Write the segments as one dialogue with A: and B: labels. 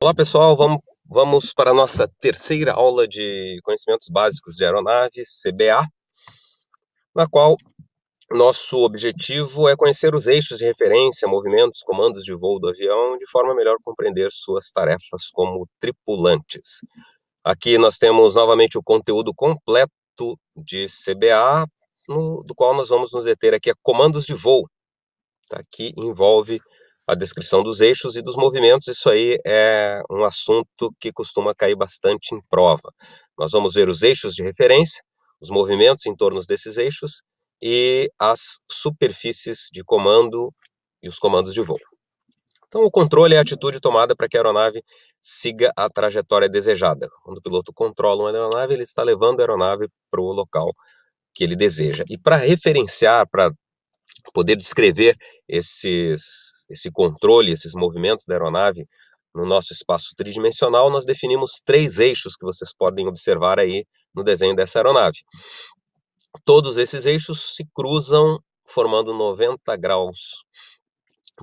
A: Olá pessoal, vamos para a nossa terceira aula de conhecimentos básicos de aeronaves, CBA, na qual nosso objetivo é conhecer os eixos de referência, movimentos, comandos de voo do avião, de forma a melhor compreender suas tarefas como tripulantes. Aqui nós temos novamente o conteúdo completo de CBA, do qual nós vamos nos deter aqui a comandos de voo, tá? Que envolve a descrição dos eixos e dos movimentos. Isso aí é um assunto que costuma cair bastante em prova. Nós vamos ver os eixos de referência, os movimentos em torno desses eixos e as superfícies de comando e os comandos de voo. Então, o controle é a atitude tomada para que a aeronave siga a trajetória desejada. Quando o piloto controla uma aeronave, ele está levando a aeronave para o local que ele deseja. E para referenciar, para poder descrever esse controle, esses movimentos da aeronave no nosso espaço tridimensional, nós definimos 3 eixos que vocês podem observar aí no desenho dessa aeronave. Todos esses eixos se cruzam formando 90 graus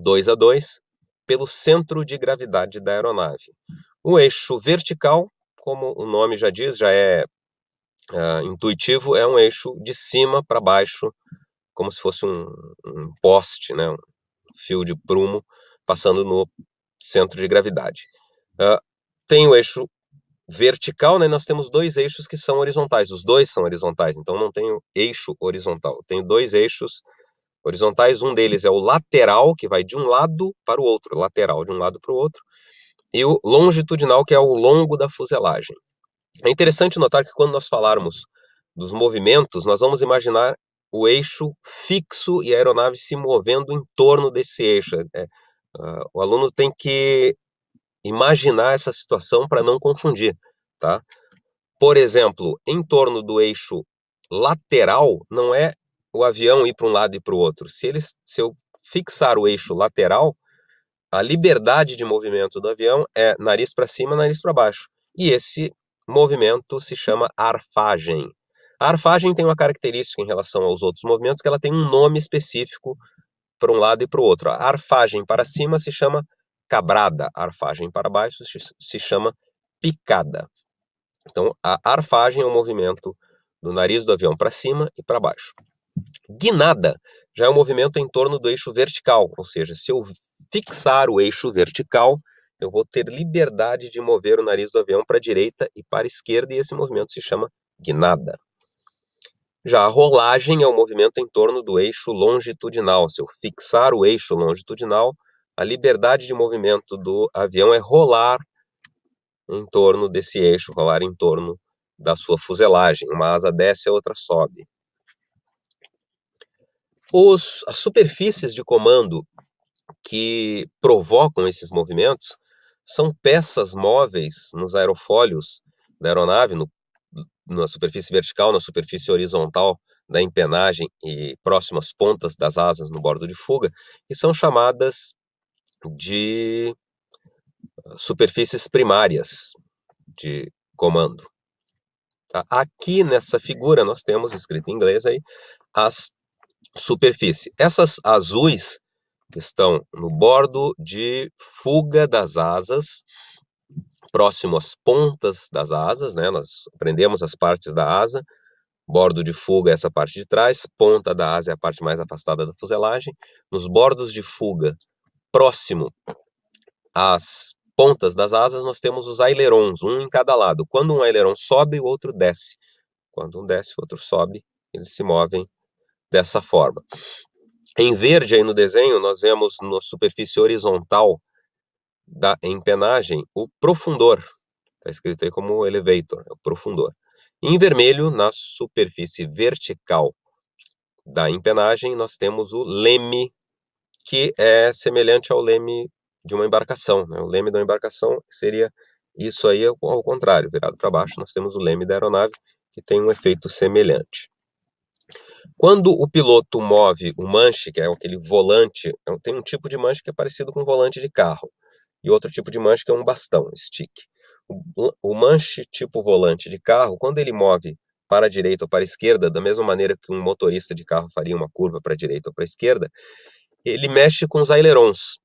A: 2 a 2 pelo centro de gravidade da aeronave. O eixo vertical, como o nome já diz, já é intuitivo, é um eixo de cima para baixo, como se fosse um poste, né, um fio de prumo passando no centro de gravidade. Tem o eixo vertical, né, nós temos 2 eixos que são horizontais, os dois são horizontais, então não tem eixo horizontal, tem 2 eixos horizontais, um deles é o lateral, que vai de um lado para o outro, lateral de um lado para o outro, e o longitudinal, que é ao longo da fuselagem. É interessante notar que quando nós falarmos dos movimentos, nós vamos imaginar o eixo fixo e a aeronave se movendo em torno desse eixo. O aluno tem que imaginar essa situação para não confundir, tá? Por exemplo, em torno do eixo lateral, não é o avião ir para um lado e para o outro. Se eu fixar o eixo lateral, a liberdade de movimento do avião é nariz para cima, nariz para baixo. E esse movimento se chama arfagem. A arfagem tem uma característica em relação aos outros movimentos, que ela tem um nome específico para um lado e para o outro. A arfagem para cima se chama cabrada, a arfagem para baixo se chama picada. Então, a arfagem é o movimento do nariz do avião para cima e para baixo. Guinada já é um movimento em torno do eixo vertical, ou seja, se eu fixar o eixo vertical, eu vou ter liberdade de mover o nariz do avião para a direita e para a esquerda, e esse movimento se chama guinada. Já a rolagem é o movimento em torno do eixo longitudinal. Se eu fixar o eixo longitudinal, a liberdade de movimento do avião é rolar em torno desse eixo, rolar em torno da sua fuselagem. Uma asa desce, a outra sobe. As superfícies de comando que provocam esses movimentos são peças móveis nos aerofólios da aeronave, na superfície vertical, na superfície horizontal da empenagem e próximas pontas das asas no bordo de fuga, que são chamadas de superfícies primárias de comando. Tá? Aqui nessa figura nós temos, escrito em inglês aí, as superfícies. Essas azuis que estão no bordo de fuga das asas, próximo às pontas das asas, né? Nós aprendemos as partes da asa. Bordo de fuga é essa parte de trás, ponta da asa é a parte mais afastada da fuselagem. Nos bordos de fuga, próximo às pontas das asas, nós temos os ailerons, um em cada lado. Quando um aileron sobe, o outro desce. Quando um desce, o outro sobe. Eles se movem dessa forma. Em verde aí no desenho, nós vemos na superfície horizontal da empenagem o profundor. Está escrito aí como elevator, é o profundor. Em vermelho, na superfície vertical da empenagem, nós temos o leme, que é semelhante ao leme de uma embarcação, né? O leme da embarcação seria isso aí ao contrário, virado para baixo, nós temos o leme da aeronave, que tem um efeito semelhante. Quando o piloto move o manche, que é aquele volante, tem um tipo de manche que é parecido com um volante de carro, e outro tipo de manche que é um bastão, stick. O manche tipo volante de carro, quando ele move para a direita ou para a esquerda, da mesma maneira que um motorista de carro faria uma curva para a direita ou para a esquerda, ele mexe com os ailerons.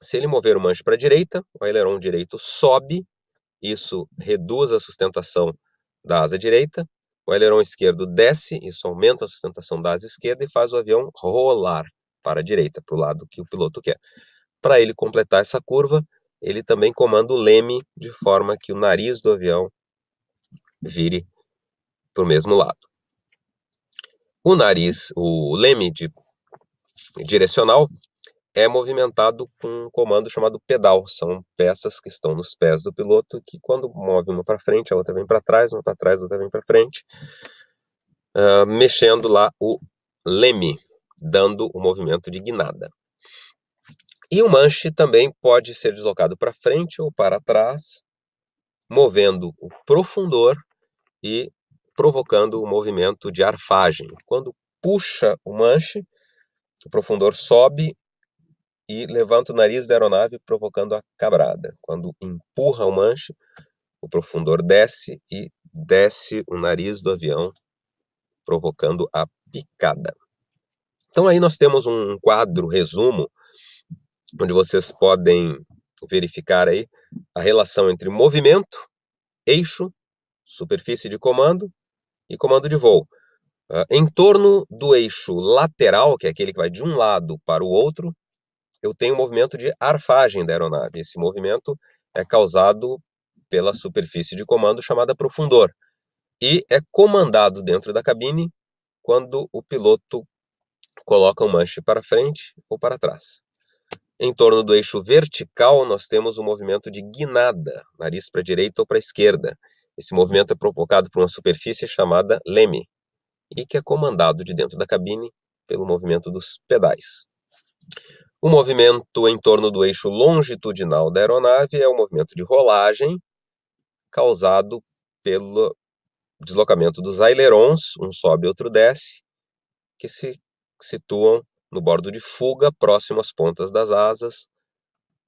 A: Se ele mover o manche para a direita, o aileron direito sobe, isso reduz a sustentação da asa direita. O aileron esquerdo desce, isso aumenta a sustentação da asa esquerda e faz o avião rolar para a direita, para o lado que o piloto quer. Para ele completar essa curva, ele também comanda o leme de forma que o nariz do avião vire para o mesmo lado. O leme direcional é movimentado com um comando chamado pedal. São peças que estão nos pés do piloto que, quando move uma para frente, a outra vem para trás, uma para trás, a outra vem para frente, mexendo lá o leme, dando o movimento de guinada. E o manche também pode ser deslocado para frente ou para trás, movendo o profundor e provocando o movimento de arfagem. Quando puxa o manche, o profundor sobe e levanta o nariz da aeronave, provocando a cabrada. Quando empurra o manche, o profundor desce e desce o nariz do avião, provocando a picada. Então aí nós temos um quadro resumo, onde vocês podem verificar aí a relação entre movimento, eixo, superfície de comando e comando de voo. Em torno do eixo lateral, que é aquele que vai de um lado para o outro, eu tenho um movimento de arfagem da aeronave. Esse movimento é causado pela superfície de comando chamada profundor e é comandado dentro da cabine quando o piloto coloca o manche para frente ou para trás. Em torno do eixo vertical, nós temos um movimento de guinada, nariz para a direita ou para a esquerda. Esse movimento é provocado por uma superfície chamada leme e que é comandado de dentro da cabine pelo movimento dos pedais. O movimento em torno do eixo longitudinal da aeronave é o movimento de rolagem causado pelo deslocamento dos ailerons, um sobe e outro desce, que se situam no bordo de fuga, próximo às pontas das asas,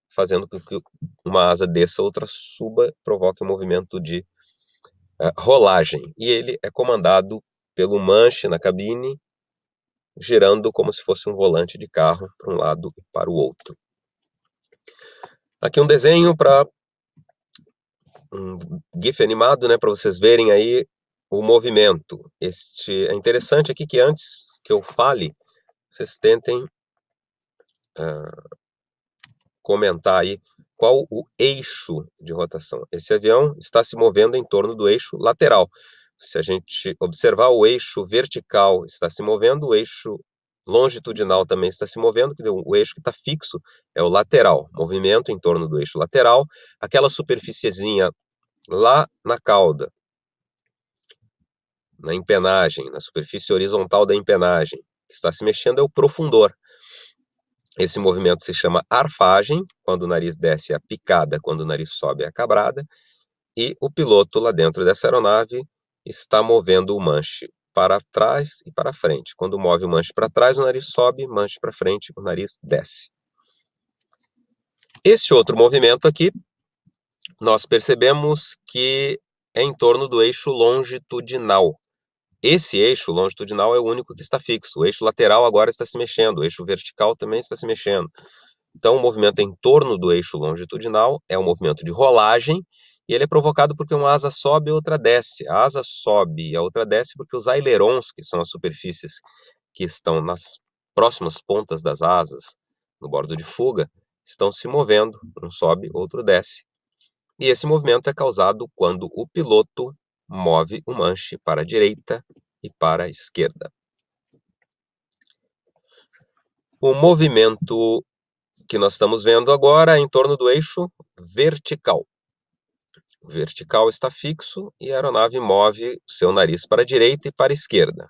A: fazendo com que uma asa desça, outra suba, provoque um movimento de rolagem. E ele é comandado pelo manche na cabine, girando como se fosse um volante de carro para um lado e para o outro. Aqui um desenho para um GIF animado, né, para vocês verem aí o movimento. É interessante aqui que antes que eu fale, vocês tentem comentar aí qual o eixo de rotação. Esse avião está se movendo em torno do eixo lateral. Se a gente observar, o eixo vertical está se movendo, o eixo longitudinal também está se movendo, o eixo que está fixo é o lateral, movimento em torno do eixo lateral, aquela superfíciezinha lá na cauda, na empenagem, na superfície horizontal da empenagem, que está se mexendo é o profundor. Esse movimento se chama arfagem, quando o nariz desce a picada, quando o nariz sobe a cabrada, e o piloto lá dentro dessa aeronave está movendo o manche para trás e para frente. Quando move o manche para trás, o nariz sobe, manche para frente, o nariz desce. Esse outro movimento aqui, nós percebemos que é em torno do eixo longitudinal. Esse eixo longitudinal é o único que está fixo. O eixo lateral agora está se mexendo, o eixo vertical também está se mexendo. Então, o movimento em torno do eixo longitudinal é um movimento de rolagem, e ele é provocado porque uma asa sobe e outra desce. A asa sobe e a outra desce porque os ailerons, que são as superfícies que estão nas próximas pontas das asas, no bordo de fuga, estão se movendo, um sobe, outro desce. E esse movimento é causado quando o piloto move o manche para a direita e para a esquerda. O movimento que nós estamos vendo agora é em torno do eixo vertical. O vertical está fixo e a aeronave move seu nariz para a direita e para a esquerda.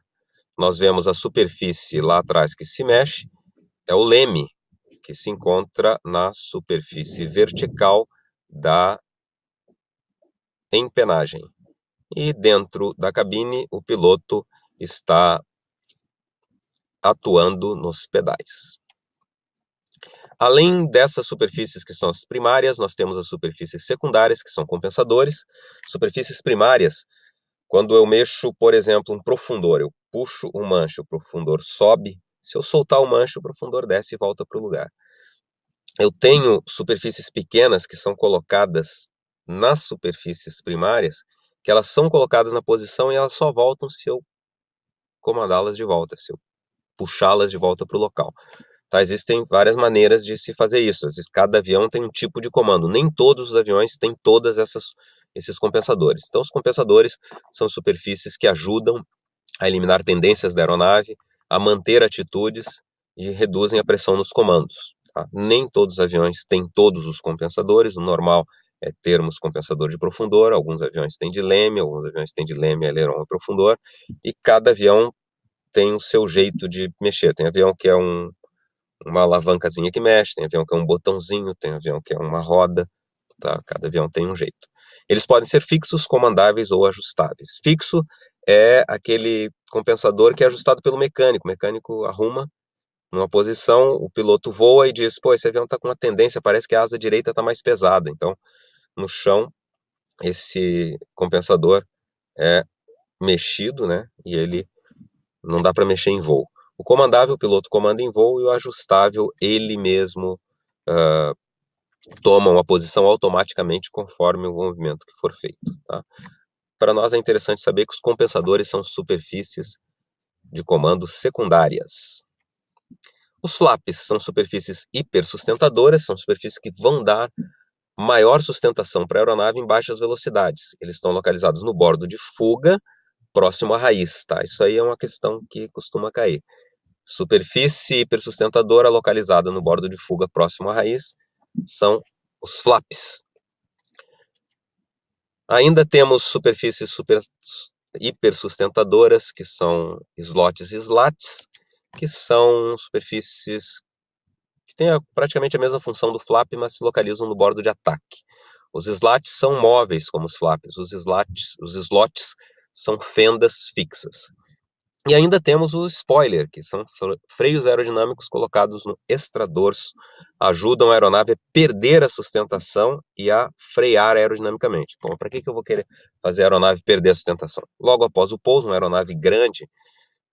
A: Nós vemos a superfície lá atrás que se mexe, é o leme, que se encontra na superfície vertical da empenagem. E dentro da cabine, o piloto está atuando nos pedais. Além dessas superfícies que são as primárias, nós temos as superfícies secundárias, que são compensadores. Superfícies primárias, quando eu mexo, por exemplo, um profundor, eu puxo um manche, o profundor sobe. Se eu soltar o manche, o profundor desce e volta para o lugar. eu tenho superfícies pequenas que são colocadas nas superfícies primárias, que elas são colocadas na posição e elas só voltam se eu comandá-las de volta, se eu puxá-las de volta para o local. Tá? Existem várias maneiras de se fazer isso. Cada avião tem um tipo de comando. Nem todos os aviões têm todas esses compensadores. Então, os compensadores são superfícies que ajudam a eliminar tendências da aeronave, a manter atitudes e reduzem a pressão nos comandos. Tá? Nem todos os aviões têm todos os compensadores. O normal é termos compensador de profundor. Alguns aviões têm de leme, alguns aviões têm de leme, aileron e profundor. E cada avião tem o seu jeito de mexer. Tem avião que é uma alavancazinha que mexe, tem avião que é um botãozinho, tem avião que é uma roda, tá? Cada avião tem um jeito. Eles podem ser fixos, comandáveis ou ajustáveis. Fixo é aquele compensador que é ajustado pelo mecânico. O mecânico arruma numa posição, o piloto voa e diz, pô, esse avião está com uma tendência, parece que a asa direita está mais pesada. Então, no chão, esse compensador é mexido, né? E ele não dá para mexer em voo. O comandável, o piloto comanda em voo, e o ajustável, ele mesmo toma uma posição automaticamente conforme o movimento que for feito. Tá? Para nós é interessante saber que os compensadores são superfícies de comando secundárias. Os flaps são superfícies hipersustentadoras, são superfícies que vão dar maior sustentação para a aeronave em baixas velocidades. Eles estão localizados no bordo de fuga, próximo à raiz. Tá? Isso aí é uma questão que costuma cair. Superfície hipersustentadora localizada no bordo de fuga próximo à raiz são os flaps. Ainda temos superfícies hipersustentadoras, que são slots e slats, que são superfícies que têm praticamente a mesma função do flap, mas se localizam no bordo de ataque. Os slats são móveis como os flaps, os slots são fendas fixas. E ainda temos o spoiler, que são freios aerodinâmicos colocados no extradorso, ajudam a aeronave a perder a sustentação e a frear aerodinamicamente. Bom, para que eu vou querer fazer a aeronave perder a sustentação? Logo após o pouso, uma aeronave grande,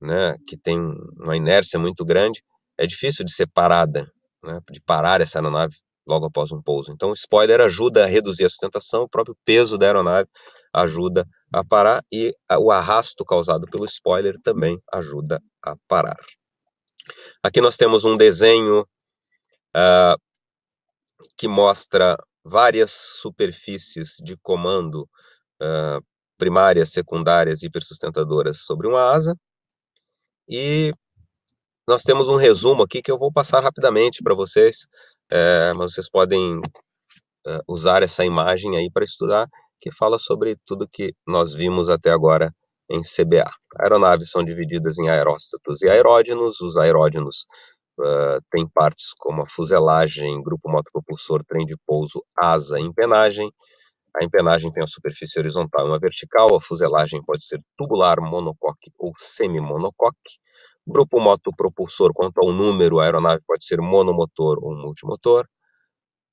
A: né, que tem uma inércia muito grande, é difícil de ser parada, né, de parar essa aeronave logo após um pouso. Então o spoiler ajuda a reduzir a sustentação, o próprio peso da aeronave ajuda a parar, e o arrasto causado pelo spoiler também ajuda a parar. Aqui nós temos um desenho que mostra várias superfícies de comando primárias, secundárias e hipersustentadoras sobre uma asa, e nós temos um resumo aqui que eu vou passar rapidamente para vocês, mas vocês podem usar essa imagem aí para estudar, que fala sobre tudo que nós vimos até agora em CBA. Aeronaves são divididas em aeróstatos e aeródinos. Os aeródinos têm partes como a fuselagem, grupo motopropulsor, trem de pouso, asa e empenagem. A empenagem tem a superfície horizontal e uma vertical. A fuselagem pode ser tubular, monocoque ou semi-monocoque. Grupo motopropulsor, quanto ao número, a aeronave pode ser monomotor ou multimotor.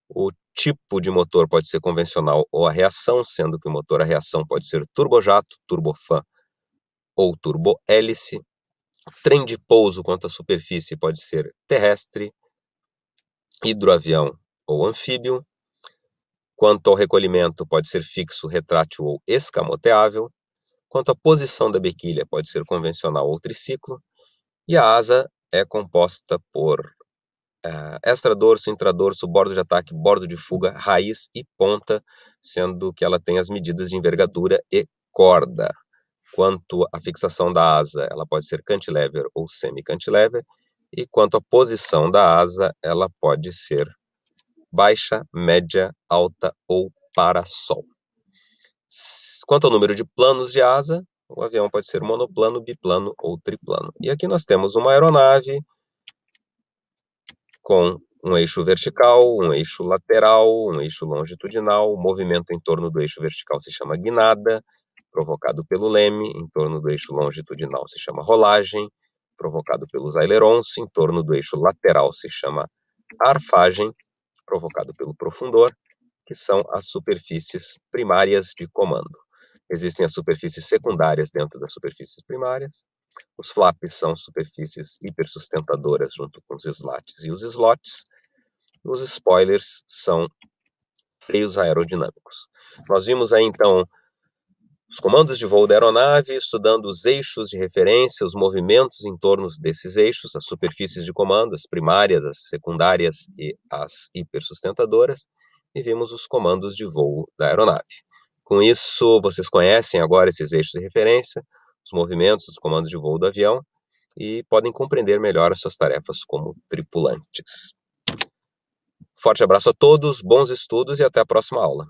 A: O tipo de motor pode ser convencional ou a reação, sendo que o motor a reação pode ser turbojato, turbofan ou turbohélice. Trem de pouso, quanto à superfície, pode ser terrestre, hidroavião ou anfíbio. Quanto ao recolhimento, pode ser fixo, retrátil ou escamoteável. Quanto à posição da bequilha, pode ser convencional ou triciclo. E a asa é composta por extradorso, intradorso, bordo de ataque, bordo de fuga, raiz e ponta, sendo que ela tem as medidas de envergadura e corda. Quanto à fixação da asa, ela pode ser cantilever ou semi-cantilever, e quanto à posição da asa, ela pode ser baixa, média, alta ou parasol. Quanto ao número de planos de asa, o avião pode ser monoplano, biplano ou triplano. E aqui nós temos uma aeronave com um eixo vertical, um eixo lateral, um eixo longitudinal. O movimento em torno do eixo vertical se chama guinada, provocado pelo leme. Em torno do eixo longitudinal se chama rolagem, provocado pelos ailerons. Em torno do eixo lateral se chama arfagem, provocado pelo profundor, que são as superfícies primárias de comando. Existem as superfícies secundárias dentro das superfícies primárias. Os flaps são superfícies hipersustentadoras junto com os slats e os slots. Os spoilers são freios aerodinâmicos. Nós vimos aí, então, os comandos de voo da aeronave, estudando os eixos de referência, os movimentos em torno desses eixos, as superfícies de comando, as primárias, as secundárias e as hipersustentadoras, e vimos os comandos de voo da aeronave. Com isso, vocês conhecem agora esses eixos de referência, os movimentos, os comandos de voo do avião, e podem compreender melhor as suas tarefas como tripulantes. Forte abraço a todos, bons estudos e até a próxima aula.